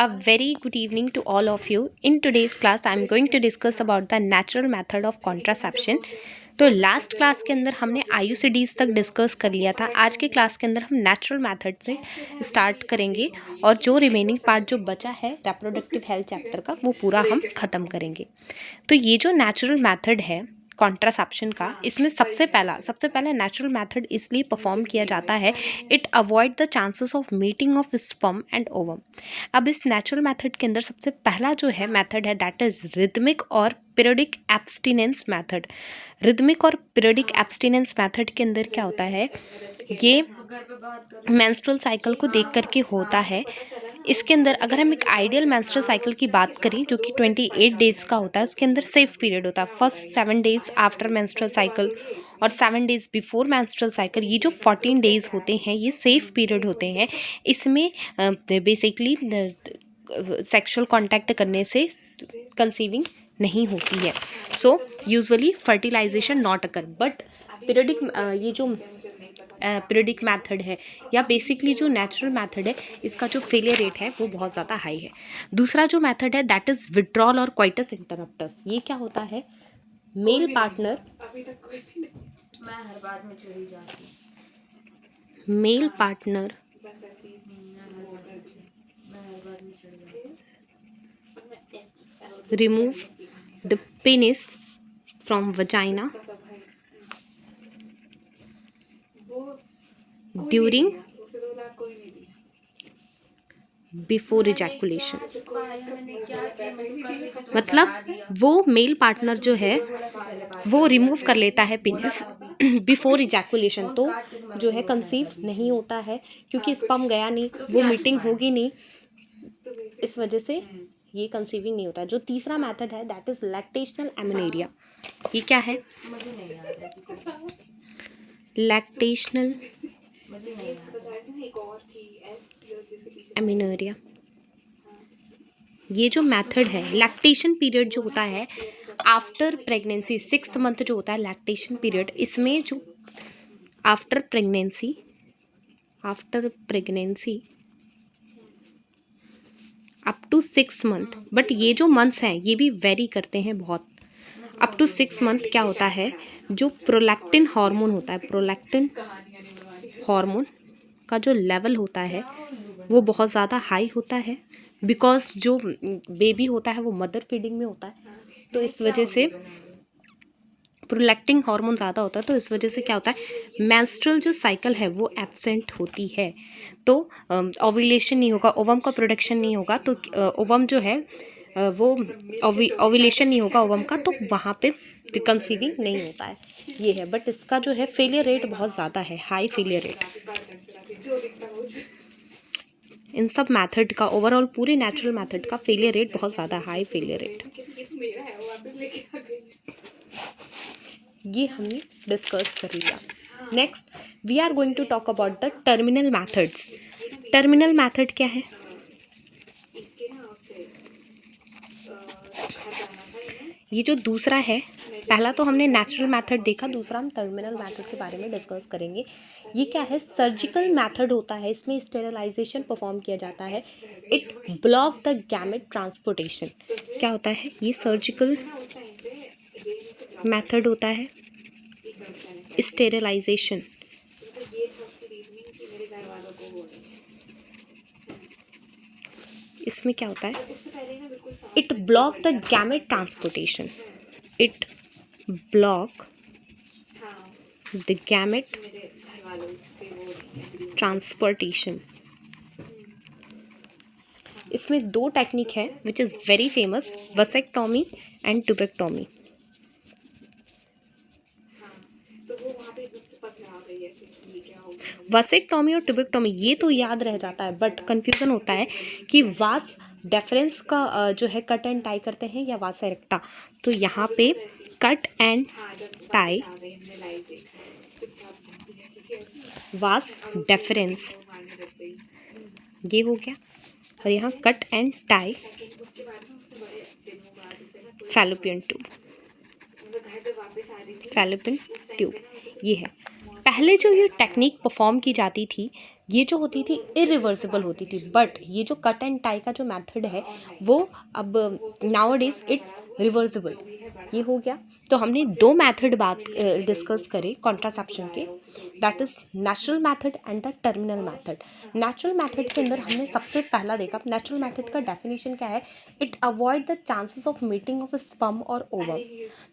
A very good evening to all of you. In today's class, I am going to discuss about the natural method of contraception. तो last class के अंदर हमने IUCDs तक discuss कर लिया था. आज के क्लास के अंदर हम नेचुरल मेथड से स्टार्ट करेंगे और जो रिमेनिंग पार्ट जो बचा है रिप्रोडक्टिव हेल्थ चैप्टर का वो पूरा हम ख़त्म करेंगे. तो ये जो नेचुरल मेथड है कॉन्ट्रासेप्शन का, इसमें सबसे पहला नेचुरल मेथड इसलिए परफॉर्म किया जाता है it avoid the chances of meeting of sperm and ovum. अब इस नेचुरल मेथड के अंदर सबसे पहला जो है मेथड है दैट इज रिदमिक और पीरियडिक एब्सटिनेंस मेथड. रिदमिक और पीरियडिक एब्सटिनेंस मेथड के अंदर क्या होता है, ये मेंस्ट्रुअल साइकिल को देख करके होता है. इसके अंदर अगर हम एक आइडियल मेंस्ट्रुअल साइकिल की बात करें जो कि 28 डेज का होता है, उसके अंदर सेफ पीरियड होता है first 7 days after menstrual cycle और 7 डेज बिफोर मेंस्ट्रुअल साइकिल. ये जो 14 डेज होते हैं ये सेफ पीरियड होते हैं. इसमें बेसिकली सेक्सुअल कांटेक्ट करने से कंसीविंग नहीं होती है. So usually fertilization not occur. But periodic ये जो पीरियडिक मेथड है या बेसिकली जो नेचुरल मेथड है इसका जो फेलियर रेट है वो बहुत ज़्यादा हाई है. दूसरा जो मेथड है दैट इज़ विड्रॉल और क्वाइटस इंटरप्टस. ये क्या होता है, male partner remove the penis from vagina during before ejaculation. मतलब वो मेल पार्टनर जो है वो रिमूव कर लेता है पेनिस बिफोर इजैकुलेशन, तो जो है कंसीव नहीं होता है क्योंकि स्पर्म गया नहीं, वो मीटिंग होगी नहीं, इस वजह से ये कंसीविंग नहीं होता. जो तीसरा मेथड है दैट इज लैक्टेशनल एमेनेरिया. ये क्या है, लैक्टेशनल एमेनेरिया. ये जो मेथड है, लैक्टेशन पीरियड जो होता है आफ्टर प्रेगनेंसी 6th मंथ जो होता है लैक्टेशन पीरियड, इसमें जो after pregnancy up to 6 month, but ये जो मंथ्स हैं ये भी वेरी करते हैं बहुत. अप टू 6 मंथ क्या होता है, जो प्रोलैक्टिन हार्मोन होता है, प्रोलैक्टिन हार्मोन का जो लेवल होता है वो बहुत ज़्यादा हाई होता है बिकॉज जो बेबी होता है वो मदर फीडिंग में होता है, तो इस वजह से प्रोलैक्टिन हार्मोन ज़्यादा होता है. तो इस वजह से क्या होता है, मेंस्ट्रुअल जो साइकिल है वो एब्सेंट होती है, तो ओव्यूलेशन नहीं होगा, ओवम का प्रोडक्शन नहीं होगा, तो ओवम जो है वो ओव्यूलेशन नहीं होगा ओवम का, तो वहाँ पे कंसीविंग नहीं होता है. ये है, बट इसका जो है फेलियर रेट बहुत ज़्यादा है, हाई फेलियर रेट. इन सब मेथड का ओवरऑल पूरे नेचुरल मेथड का फेलियर रेट बहुत ज़्यादा हाई फेलियर रेट. ये हमने डिस्कस कर लिया. Next we are going to talk about the terminal methods. Terminal method क्या है, ये जो दूसरा है, पहला तो हमने नेचुरल मेथड देखा, दूसरा हम टर्मिनल मेथड के बारे में डिस्कस करेंगे. ये क्या है, सर्जिकल मेथड होता है, इसमें स्टेरिलाइजेशन परफॉर्म किया जाता है. It block the gamete transportation. क्या होता है, ये सर्जिकल मेथड होता है, स्टेरिलाइजेशन. इसमें क्या होता है, it block the gamete transportation. It block the gamete transportation. इसमें दो टेक्निक है which is very famous, vasectomy and tubectomy. Vasectomy और ट्यूबेक्टोमी ये तो याद रह जाता है, बट कंफ्यूजन होता है कि वास डेफरेंस का जो है कट एंड टाई करते हैं या वास एरेक्टा. तो यहाँ पे cut and tie vas deferens ये हो गया, और यहाँ cut and tie fallopian tube. ये है. पहले जो ये टेक्निक परफॉर्म की जाती थी ये जो होती थी इरिवर्सिबल होती थी, बट ये जो कट एंड टाई का जो मेथड है वो अब नाउअडेज इट्स रिवर्सिबल। ये हो गया। तो हमने दो मेथड बात डिस्कस करे कॉन्ट्रासेप्शन के, that is natural method and the terminal method. Natural method के अंदर हमने सबसे पहला देखा, नेचुरल मेथड का डेफिनेशन क्या है, it avoid the chances of meeting of sperm और ओवम।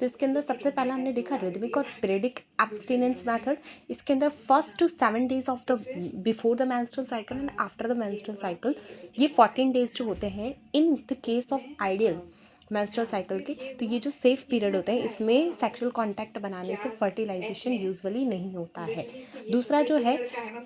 तो इसके अंदर सबसे पहला हमने देखा रिदमिक और पीरियडिक एब्सटिनेंस मेथड। इसके अंदर first to 7 days of the before the menstrual cycle and after the menstrual cycle, ये 14 डेज जो होते हैं in the case of ideal menstrual cycle के, तो ये जो सेफ पीरियड होते हैं इसमें सेक्सुअल कांटेक्ट बनाने से फर्टिलाइजेशन यूजुअली नहीं होता है। दूसरा जो है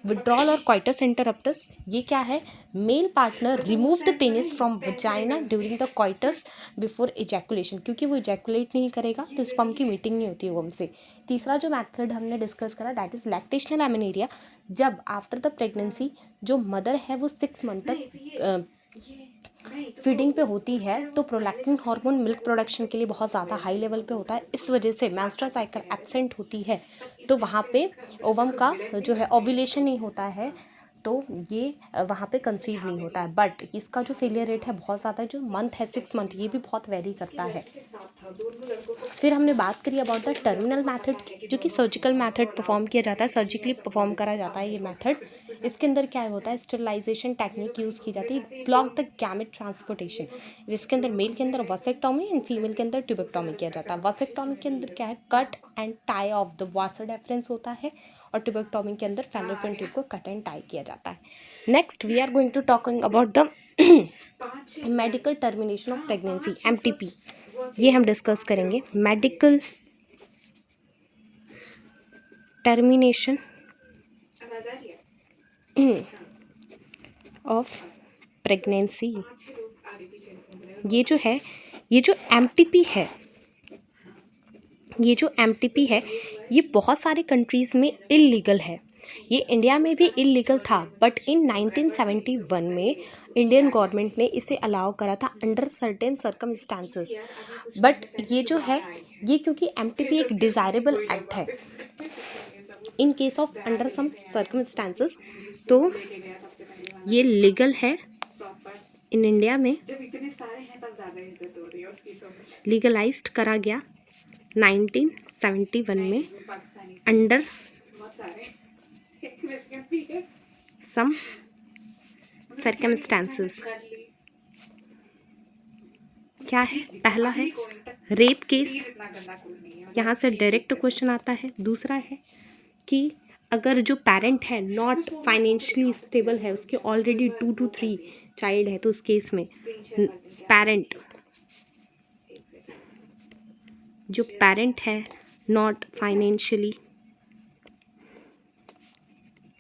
विड्रॉल और कॉइटस इंटरप्टस, ये क्या है, male partner remove the penis from vagina during the coitus before ejaculation, क्योंकि वो इजैकुलेट नहीं करेगा तो स्पर्म की मीटिंग नहीं होती है ओवम से। तीसरा जो मेथड हमने डिस्कस करा दैट इज लैक्टेशनल एमेनेरिया, जब आफ्टर द प्रेगनेंसी जो मदर है वो 6 मंथ तक फीडिंग पे होती है, तो प्रोलैक्टिन हार्मोन मिल्क प्रोडक्शन के लिए बहुत ज़्यादा हाई लेवल पे होता है, इस वजह से मेंस्ट्रुअल साइकिल एब्सेंट होती है, तो वहाँ पे ओवम का जो है ओव्यूलेशन नहीं होता है, तो ये वहाँ पे कंसीव नहीं होता है। बट इसका जो फेलियर रेट है बहुत ज़्यादा है, जो मंथ है 6 मंथ, ये भी बहुत वेरी करता है। फिर हमने बात करी अबाउट द टर्मिनल मेथड की, जो कि सर्जिकल मेथड परफॉर्म किया जाता है, सर्जिकली परफॉर्म करा जाता है ये मेथड। इसके अंदर क्या होता है, स्टेरिलाइजेशन टेक्निक यूज़ की जाती है, ब्लॉक द गैमेट ट्रांसपोर्टेशन, जिसके अंदर मेल के अंदर वसेक्टोमी एंड फीमेल के अंदर ट्यूबेक्टोमी किया जाता है। वसेक्टोमी के अंदर क्या है, cut and tie of the vasa deferens होता है, और ट्यूबेक्टोमी के अंदर फैलोपियन ट्यूब को कट एंड टाई किया जाता है। Next we are going to talking about the medical termination of pregnancy, MTP, ये हम डिस्कस करेंगे। मेडिकल टर्मिनेशन ऑफ प्रेगनेंसी, ये जो है, ये जो MTP है, ये जो MTP है ये बहुत सारे कंट्रीज़ में इलीगल है। ये इंडिया में भी इलीगल था, बट इन 1971 में इंडियन गवर्नमेंट ने इसे अलाउ करा था अंडर सर्टेन सर्कमस्टांसेस। बट ये जो है, ये क्योंकि MTP एक डिज़ायरेबल एक्ट है, in case of under some circumstances, तो ये लीगल है इन इंडिया में, लीगलाइज्ड करा गया 1971 में अंडर सम सर्कमस्टांसेस। क्या है, पहला है रेप केस, यहाँ से डायरेक्ट क्वेश्चन आता है। दूसरा है कि अगर जो पेरेंट है नॉट फाइनेंशियली स्टेबल है, उसके ऑलरेडी 2 to 3 चाइल्ड है, तो उस केस में पेरेंट, जो पेरेंट है not financially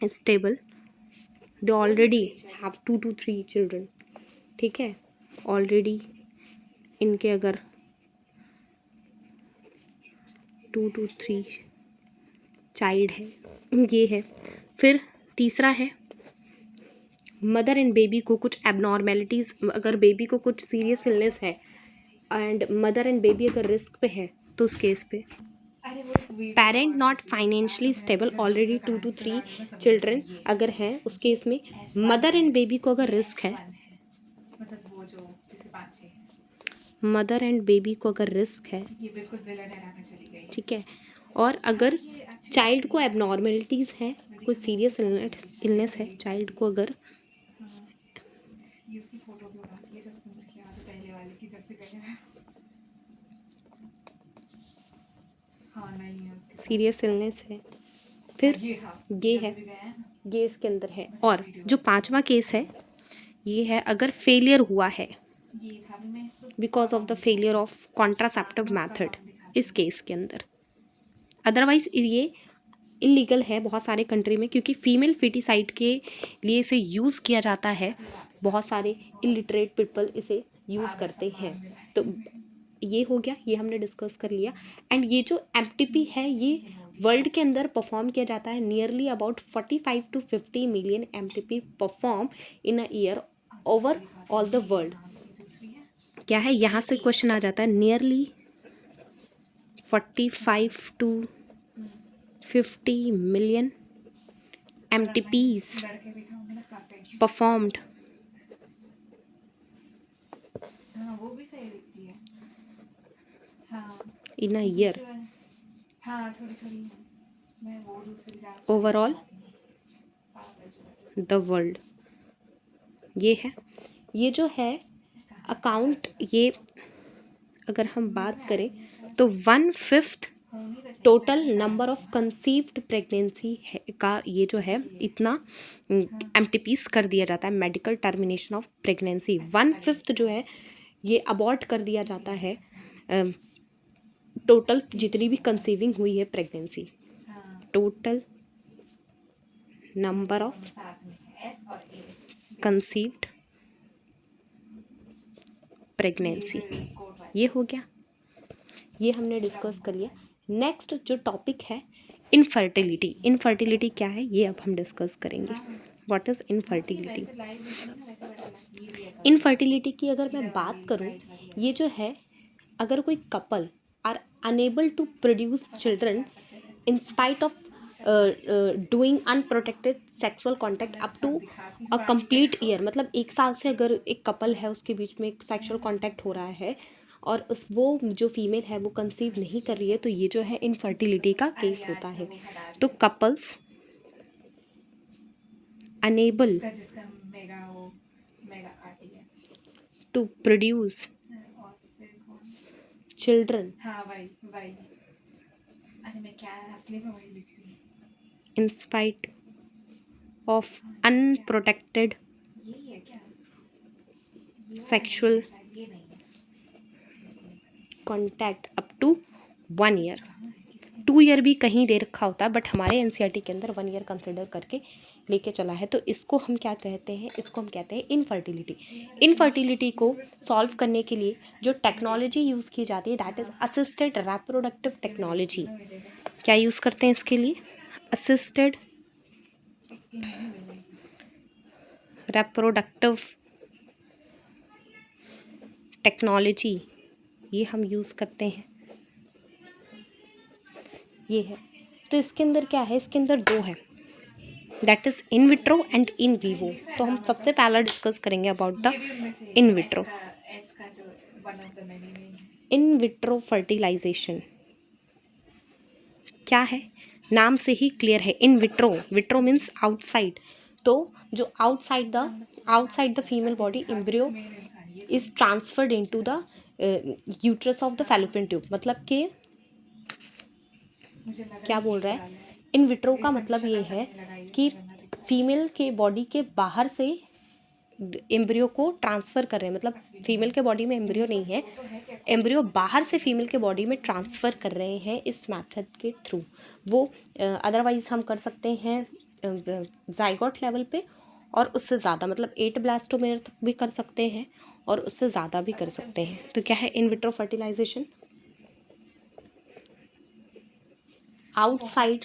stable, they already have 2 to 3 children, ठीक है, ऑलरेडी इनके अगर 2 to 3 चाइल्ड है, ये है। फिर तीसरा है मदर एंड बेबी को कुछ एबनॉर्मेलिटीज़, अगर बेबी को कुछ सीरियस इलनेस है एंड मदर एंड बेबी अगर रिस्क पे है, तो उस केस पे parent not financially stable, already 2 to 3 children अगर हैं, उस केस में मदर एंड बेबी को अगर रिस्क है, मदर एंड बेबी को अगर रिस्क है, ठीक है, और अगर चाइल्ड को एबनॉर्मेलिटीज़ हैं, कोई सीरियस इलनेस है चाइल्ड को अगर, सीरियस इलनेस है, फिर ये है, ये इसके अंदर है। और जो पांचवा केस है, ये है अगर फेलियर हुआ है because of the failure of contraceptive method, इस केस के अंदर। अदरवाइज ये इलीगल है बहुत सारे कंट्री में, क्योंकि फीमेल फिटिसाइड के लिए इसे यूज़ किया जाता है, बहुत सारे इलिटरेट पीपल इसे यूज़ करते हैं। तो ये हो गया, ये हमने डिस्कस कर लिया। एंड ये जो MTP है ये वर्ल्ड के अंदर परफॉर्म किया जाता है, nearly about 45 to 50 million MTP perform in a year over all the world. क्या है, यहाँ से क्वेश्चन आ जाता है, nearly 45 to 50 million MTPs performed in a year overall the world। ये है, ये जो है अकाउंट, ये अगर हम बात करें तो 1/5 total number of conceived pregnancy का ये जो है इतना MTPs कर दिया जाता है, मेडिकल टर्मिनेशन ऑफ प्रेगनेंसी। 1/5 जो है ये अबॉर्ट कर दिया जाता है टोटल जितनी भी कंसीविंग हुई है pregnancy. Total number of conceived pregnancy, ये हो गया, ये हमने डिस्कस कर लिया। नेक्स्ट जो टॉपिक है इनफर्टिलिटी। इनफर्टिलिटी क्या है ये अब हम डिस्कस करेंगे। What is infertility? इनफर्टिलिटी की अगर मैं बात करूं, ये जो है अगर कोई couple are unable to produce children in spite of doing unprotected sexual contact up to a complete year, मतलब 1 साल से अगर एक कपल है उसके बीच में एक सेक्सुअल कॉन्टैक्ट हो रहा है और वो जो फीमेल है वो कंसीव नहीं कर रही है, तो ये जो है इनफर्टिलिटी का केस होता है। तो couples unable to produce children in spite of unprotected sexual contact up to 1 year। 2 year भी कहीं दे रखा होता है बट हमारे एनसीईआरटी के अंदर 1 ईयर कंसिडर करके लेके चला है। तो इसको हम क्या कहते हैं? इसको हम कहते हैं इनफर्टिलिटी। इनफर्टिलिटी को सॉल्व करने के लिए जो टेक्नोलॉजी यूज़ की जाती है that is assisted reproductive technology. क्या यूज़ करते हैं इसके लिए? असिस्टेड रिप्रोडक्टिव टेक्नोलॉजी, ये हम यूज़ करते हैं, ये है। तो इसके अंदर क्या है? इसके अंदर 2 है, that is in vitro and in vivo. तो हम सबसे पहला डिस्कस करेंगे about the in vitro. In vitro fertilization क्या है? नाम से ही क्लियर है, in vitro. Vitro means outside. तो जो outside the female body embryo is transferred into the uterus of the fallopian tube. मतलब कि क्या बोल रहा है? इन विट्रो का मतलब ये है कि फीमेल के बॉडी के बाहर से एम्ब्रियो को ट्रांसफ़र कर रहे हैं, मतलब फीमेल के बॉडी में एम्ब्रियो नहीं है, एम्ब्रियो बाहर से फीमेल के बॉडी में ट्रांसफ़र कर रहे हैं इस मेथड के थ्रू। वो अदरवाइज़ हम कर सकते हैं जाइगोट लेवल पे और उससे ज़्यादा, मतलब 8 ब्लास्टोमेयर तक भी कर सकते हैं और उससे ज़्यादा भी कर सकते हैं। तो क्या है in vitro fertilization? Outside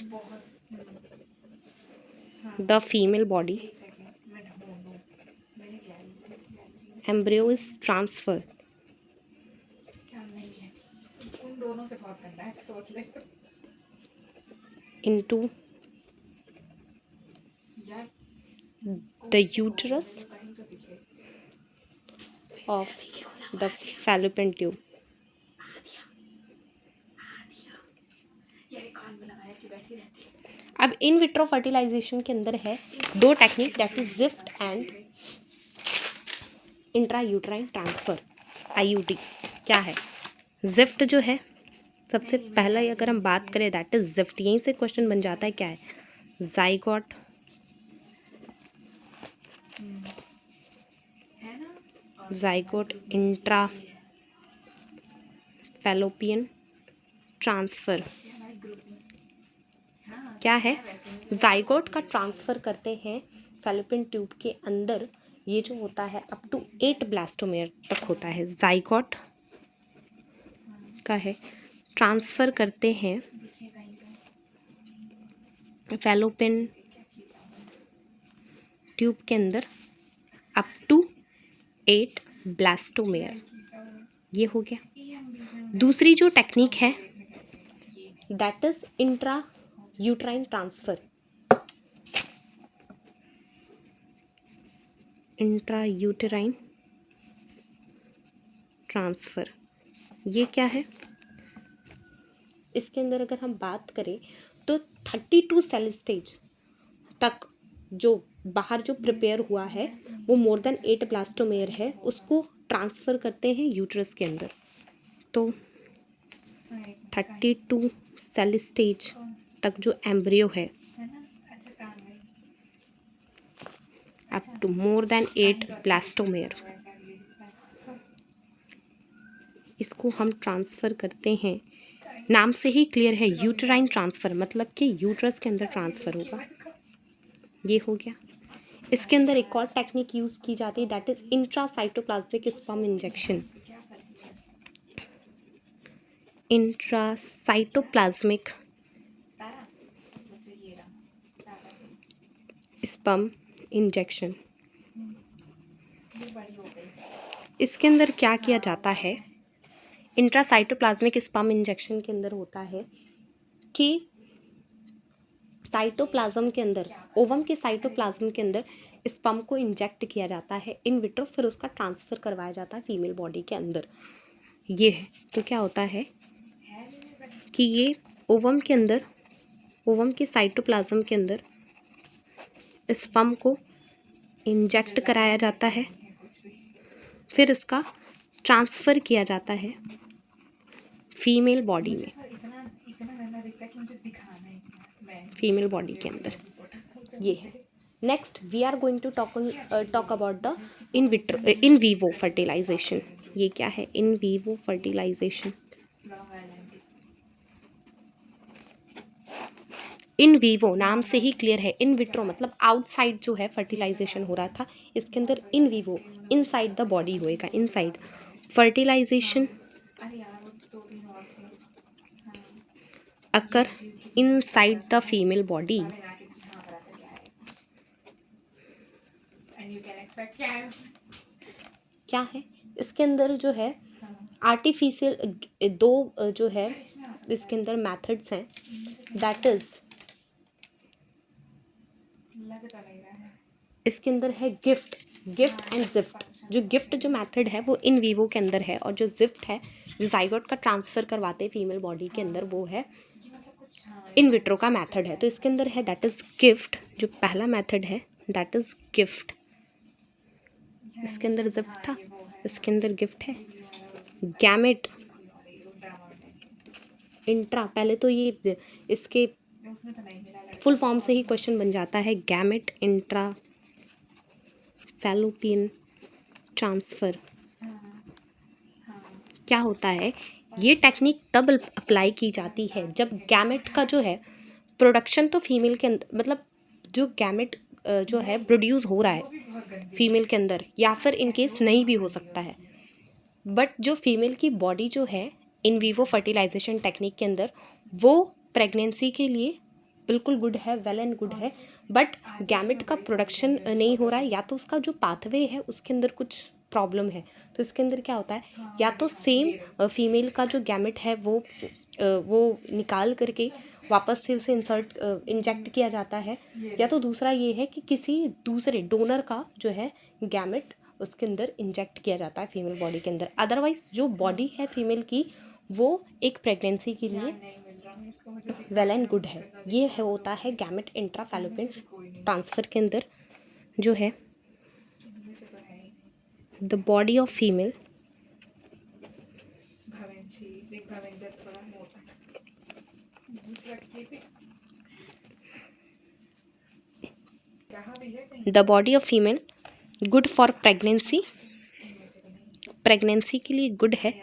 the female body embryo is transferred into the uterus of the fallopian tube। अब इन विट्रो फर्टिलाइजेशन के अंदर है 2 technique, that is gift and intra uterine transfer, IUT। क्या है जिफ्ट? जो है सबसे पहला अगर हम बात करें दैट इज जिफ्ट। यहीं से क्वेश्चन बन जाता है, क्या है? Zygote intra fallopian transfer. क्या है? जाइगोट का ट्रांसफ़र करते हैं फैलोपियन ट्यूब के अंदर। ये जो होता है अप टू 8 ब्लास्टोमेयर तक होता है। जाइगोट का है ट्रांसफ़र करते हैं फैलोपियन ट्यूब के अंदर अप टू 8 ब्लास्टोमेयर। ये हो गया। दूसरी जो टेक्निक है that is intra uterine transfer. Intrauterine transfer. ये क्या है? इसके अंदर अगर हम बात करें तो 32 सेल स्टेज तक जो बाहर जो प्रिपेयर हुआ है वो मोर देन 8 ब्लास्टोमेयर है, उसको ट्रांसफ़र करते हैं यूट्रस के अंदर। तो 32 सेल स्टेज तक जो एम्ब्रियो है up to more than 8 blastomere, इसको हम ट्रांसफ़र करते हैं। नाम से ही क्लियर है, यूटेराइन ट्रांसफ़र, मतलब कि यूट्रस के अंदर ट्रांसफ़र होगा। ये हो गया। इसके अंदर एक और टेक्निक यूज़ की जाती है, that is intracytoplasmic sperm injection. Intracytoplasmic sperm injection. इसके अंदर क्या किया जाता है? इंट्रासाइटोप्लाज्मिक स्पर्म इंजेक्शन के अंदर होता है कि साइटोप्लाज्म के अंदर, ओवम के साइटोप्लाज्म के अंदर स्पर्म को इंजेक्ट किया जाता है इन विट्रो, फिर उसका ट्रांसफ़र करवाया जाता है फीमेल बॉडी के अंदर। ये है। तो क्या होता है कि ये ओवम के अंदर, ओवम के साइटोप्लाज्म के अंदर स्पर्म को इंजेक्ट कराया जाता है, फिर इसका ट्रांसफ़र किया जाता है फीमेल बॉडी में, फीमेल बॉडी के अंदर। ये है। Next we are going to talk about the in vivo fertilization. ये क्या है? In vivo fertilization. In vivo नाम से ही क्लियर है, इन विट्रो मतलब आउटसाइड जो है फर्टिलाइजेशन हो रहा था, इसके अंदर in vivo inside the body होएगा, inside fertilization occur inside the female body. क्या है इसके अंदर जो है आर्टिफिशियल दो जो है इसके अंदर मेथड्स हैं, दैट इज इसके अंदर है गिफ्ट एंड जिफ्ट। जो गिफ्ट जो मेथड है वो इन वीवो के अंदर है, और जो जिफ्ट है जो जाइगोट का ट्रांसफ़र करवाते हैं फीमेल बॉडी के अंदर, वो है इन विट्रो का मेथड है। तो इसके अंदर है दैट इज़ गिफ्ट, जो पहला मेथड है दैट इज़ गिफ्ट। इसके अंदर जिफ्ट था, इसके अंदर गिफ्ट है। गैमेट इंट्रा, पहले तो ये इसके फुल फॉर्म से ही क्वेश्चन बन जाता है, गैमेट इंट्रा फैलोपियन ट्रांसफ़र। क्या होता है? ये टेक्निक तब अप्लाई की जाती है जब गैमेट का जो है प्रोडक्शन तो फीमेल के अंदर, मतलब जो गैमेट जो है प्रोड्यूस हो रहा है फीमेल के अंदर, या फिर इन केस नहीं भी हो सकता है, बट जो फीमेल की बॉडी जो है इन वीवो फर्टिलाइजेशन टेक्निक के अंदर वो प्रेगनेंसी के लिए बिल्कुल गुड है, वेल एंड गुड है, बट गैमेट का प्रोडक्शन नहीं हो रहा है, या तो उसका जो पाथवे है उसके अंदर कुछ प्रॉब्लम है। तो इसके अंदर क्या होता है, या तो सेम फीमेल का जो गैमेट है वो निकाल करके वापस से उसे इंजेक्ट किया जाता है, या तो दूसरा ये है कि किसी दूसरे डोनर का जो है गैमेट उसके अंदर इंजेक्ट किया जाता है फीमेल बॉडी के अंदर। अदरवाइज जो बॉडी है फीमेल की वो एक प्रेगनेंसी के लिए वेल एंड गुड है। ये है होता है गैमेट इंट्रा फैलोपियन ट्रांसफ़र के अंदर जो है the body of female the body of female good for pregnancy, pregnancy के लिए गुड है,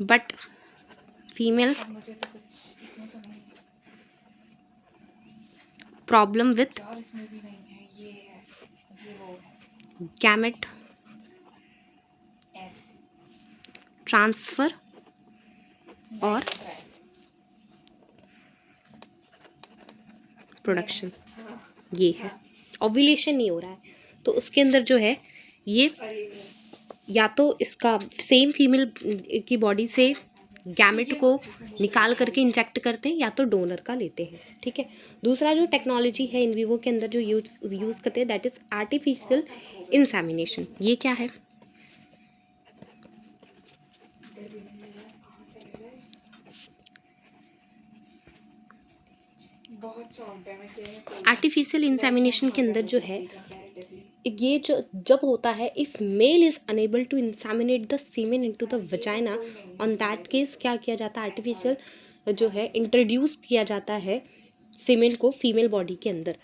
but female problem with gamete transfer और प्रोडक्शन। ये है ओव्यूलेशन नहीं हो रहा है, तो उसके अंदर जो है ये या तो इसका सेम फीमेल की बॉडी से गैमेट को निकाल करके इंजेक्ट करते हैं या तो डोनर का लेते हैं, ठीक है। दूसरा जो टेक्नोलॉजी है इन विवो के अंदर जो यूज़ करते हैं दैट इज़ आर्टिफिशियल इंसेमिनेशन। ये क्या है? आर्टिफिशियल इंसेमिनेशन के अंदर जो है ये जो जब होता है, if male is unable to inseminate the semen into the vagina, on that case क्या किया जाता है, आर्टिफिशियल जो है इंट्रोड्यूस किया जाता है सीमेन को फीमेल बॉडी के अंदर,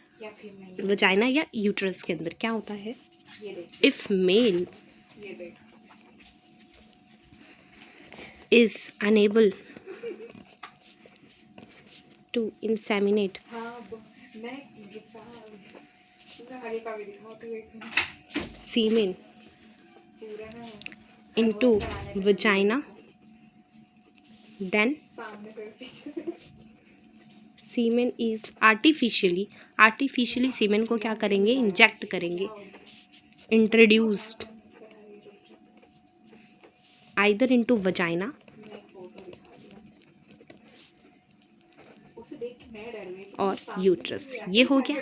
वजाइना या यूट्रस के अंदर। क्या होता है, if male is unable to inseminate semen into vagina, then semen is artificially semen को क्या करेंगे, इंजेक्ट करेंगे, इंट्रोड्यूस्ड आइदर इनटू वजाइना और यूट्रस। ये हो गया।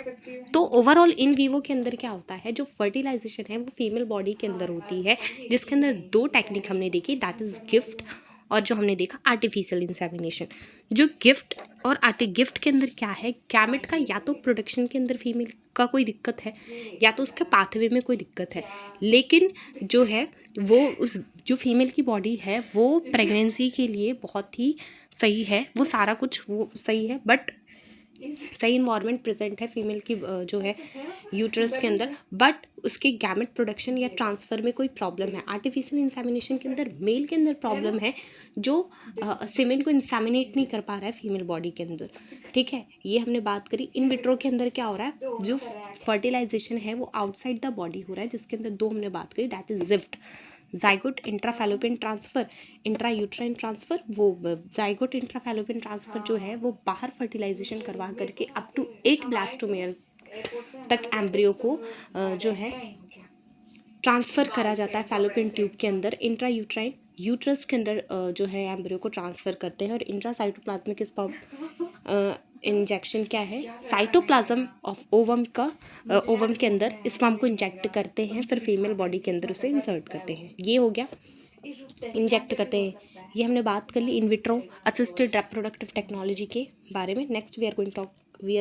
तो ओवरऑल इन वीवो के अंदर क्या होता है, जो फर्टिलाइजेशन है वो फीमेल बॉडी के अंदर होती है, जिसके अंदर दो टेक्निक हमने देखी, दैट इज गिफ्ट और जो हमने देखा आर्टिफिशियल इंसेमिनेशन। जो गिफ्ट और गिफ्ट के अंदर क्या है, गैमेट का या तो प्रोडक्शन के अंदर फीमेल का कोई दिक्कत है या तो उसके पाथवे में कोई दिक्कत है, लेकिन जो है वो उस जो फीमेल की बॉडी है वो प्रेगनेंसी के लिए बहुत ही सही है, वो सारा कुछ वो सही है, बट सही इन्वायरमेंट प्रेजेंट है फीमेल की जो है यूट्रस के अंदर, बट उसके गैमेट प्रोडक्शन या ट्रांसफ़र में कोई प्रॉब्लम है। आर्टिफिशियल इंसेमिनेशन के अंदर मेल के अंदर प्रॉब्लम है, जो सीमेन को इंसेमिनेट नहीं कर पा रहा है फीमेल बॉडी के अंदर, ठीक है। ये हमने बात करी। इन विट्रो के अंदर क्या हो रहा है, जो फर्टिलाइजेशन है वो आउटसाइड द बॉडी हो रहा है, जिसके अंदर दो हमने बात करी, that is GIFT, zygote intrafallopian transfer, intra uterine transfer. वो जाइगोट इंट्राफैलोपियन ट्रांसफ़र जो है वो बाहर फर्टिलाइजेशन करवा करके अप टू 8 ब्लास्टोमेयर तक एम्ब्रियो को जो है ट्रांसफ़र करा जाता है फैलोपियन ट्यूब के अंदर। इंट्रा यूट्राइन यूट्रस के अंदर जो है एम्ब्रियो को ट्रांसफ़र करते हैं, और इंट्रा साइटोप्लाज्मिक स्पर्म इंजेक्शन क्या है, साइटोप्लाज्म ऑफ ओवम का ओवम के अंदर स्पर्म को इंजेक्ट करते हैं, फिर फीमेल बॉडी के अंदर उसे इंसर्ट करते हैं। ये हो गया, इंजेक्ट करते हैं। ये हमने बात कर ली in vitro assisted reproductive technology के बारे में। Next we are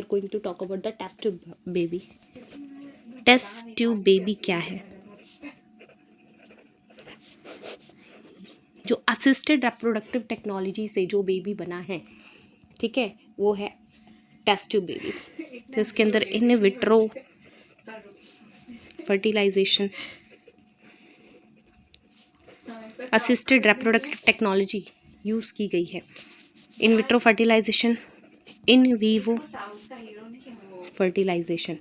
going to talk about the test tube baby. Test tube baby क्या है, जो असिस्टेड रिप्रोडक्टिव टेक्नोलॉजी से जो बेबी बना है, ठीक है, वो है टेस्ट ट्यूब बेबी। तो इसके अंदर in vitro fertilization assisted reproductive technology use की गई है। In vitro fertilization, in vivo fertilization.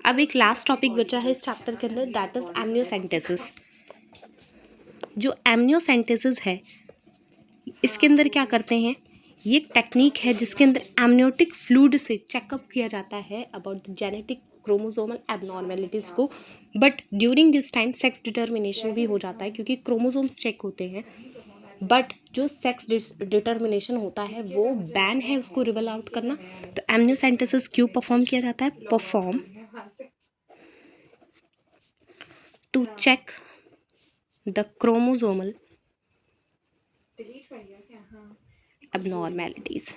अब एक लास्ट टॉपिक बचा है इस चैप्टर के अंदर, दैट इज एमनियोसेंटेसिस। जो एमनियोसेंटेसिस है इसके अंदर क्या करते हैं, ये एक टेक्निक है जिसके अंदर एमनियोटिक फ्लूइड से चेकअप किया जाता है about the genetic chromosomal abnormalities को, but during this time sex determination भी हो जाता है, क्योंकि क्रोमोसोम्स चेक होते हैं, बट जो सेक्स डिटर्मिनेशन होता है वो बैन है उसको रिवल आउट करना। तो एमनियोसेंटेसिस क्यों परफॉर्म किया जाता है, perform to check the chromosomal abnormalities।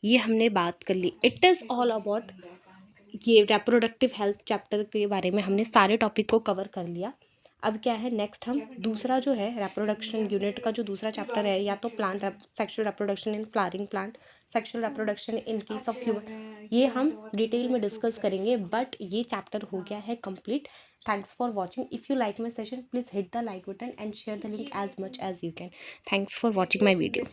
ये हमने बात कर ली। इट इज़ ऑल अबाउट, ये रिप्रोडक्टिव हेल्थ चैप्टर के बारे में हमने सारे टॉपिक को कवर कर लिया। अब क्या है, नेक्स्ट हम दूसरा जो है रिप्रोडक्शन यूनिट का जो दूसरा चैप्टर है, या तो plant sexual reproduction in flowering plant, sexual reproduction in case of human, ये हम डिटेल में डिस्कस करेंगे, बट ये चैप्टर हो गया है complete. Thanks for watching. If you like my session, please hit the like button and share the link as much as you can. Thanks for watching my video.